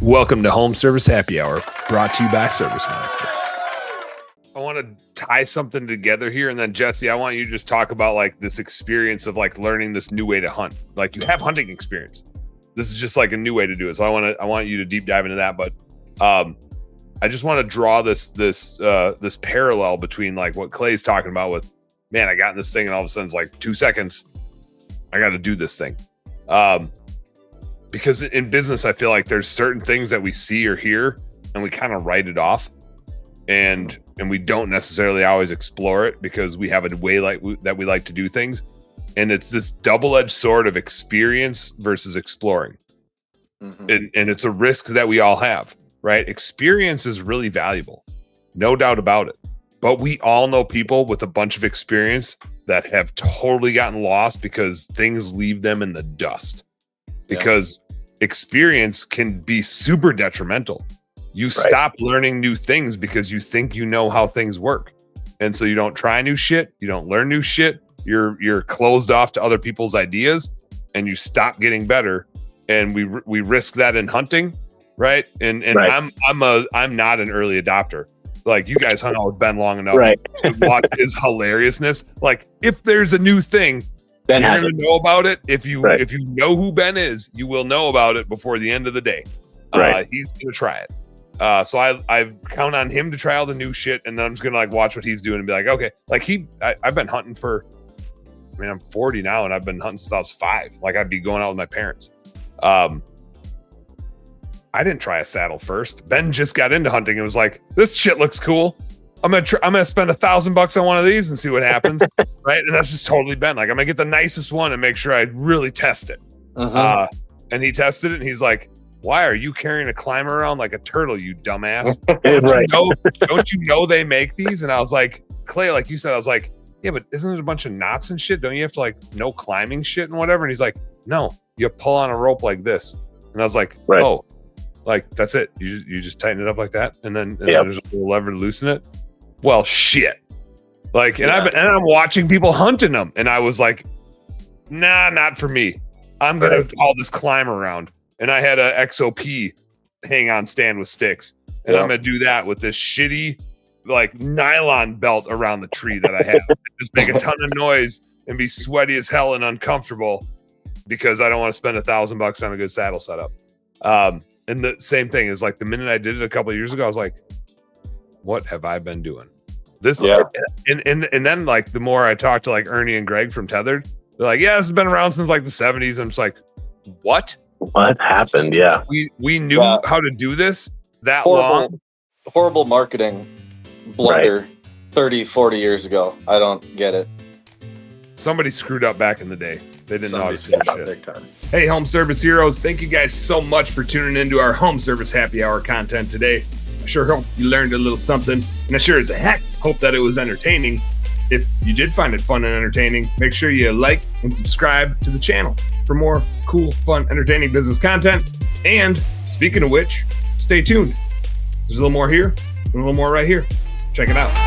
Welcome to Home Service Happy Hour, brought to you by Service Monster. I want to tie something together here, and then Jesse, I want you to just talk about like this experience of like learning this new way to hunt. Like you have hunting experience. This is just like a new way to do it. So I want you to deep dive into that. But I just want to draw this parallel between like what Clay's talking about with, man, I got in this thing and all of a sudden it's like 2 seconds, I got to do this thing. Because in business, I feel like there's certain things that we see or hear and we kind of write it off, and we don't necessarily always explore it because we have a way that we like to do things. And it's this double-edged sword of experience versus exploring. Mm-hmm. And it's a risk that we all have, right? Experience is really valuable, no doubt about it. But we all know people with a bunch of experience that have totally gotten lost because things leave them in the dust. Because experience can be super detrimental. You stop learning new things because you think you know how things work. And so you don't try new shit. You don't learn new shit. You're closed off to other people's ideas and you stop getting better. And we risk that in hunting. Right. And I'm not an early adopter. Like you guys hung out with Ben long enough to watch his hilariousness. Like if there's a new thing, Ben you're going to know about it. If you know who Ben is, you will know about it before the end of the day. He's going to try it. So I count on him to try all the new shit, and then I'm just going to like watch what he's doing and be like, okay. Like I've been hunting I'm 40 now, and I've been hunting since I was 5. Like I'd be going out with my parents. I didn't try a saddle first. Ben just got into hunting and was like, this shit looks cool. I'm gonna spend $1,000 on one of these and see what happens, right? And that's just totally Ben. Like I'm gonna get the nicest one and make sure I really test it. And he tested it, and he's like, "Why are you carrying a climber around like a turtle, you dumbass? Don't you know they make these?" And I was like, Clay, like you said, I was like, "Yeah, but isn't it a bunch of knots and shit? Don't you have to like know climbing shit and whatever?" And he's like, "No, you pull on a rope like this." And I was like, "Oh, like that's it? You just tighten it up like that, and then there's a little lever to loosen it." Well, shit. Like, and I'm watching people hunting them, and I was like, nah, not for me. I'm gonna haul this climber around, and I had a XOP hang on stand with sticks, and I'm gonna do that with this shitty like nylon belt around the tree that I have. Just make a ton of noise and be sweaty as hell and uncomfortable because I don't want to spend $1,000 on a good saddle setup. And the same thing is like the minute I did it a couple of years ago, I was like, what have I been doing? This and then like the more I talked to like Ernie and Greg from Tethered, they're like, yeah, this has been around since like the 70s. I'm just like, what happened? Yeah, we knew how to do this long. Horrible marketing blunder 30-40 years ago. I don't get it. Somebody screwed up back in the day. They didn't know how to do shit. Big time. Hey, Home Service Heroes, thank you guys so much for tuning into our Home Service Happy Hour content today. I sure hope you learned a little something, and I sure as heck hope that it was entertaining. If you did find it fun and entertaining, make sure you like and subscribe to the channel for more cool, fun, entertaining business content. And speaking of which, stay tuned. There's a little more here and a little more right here. Check it out.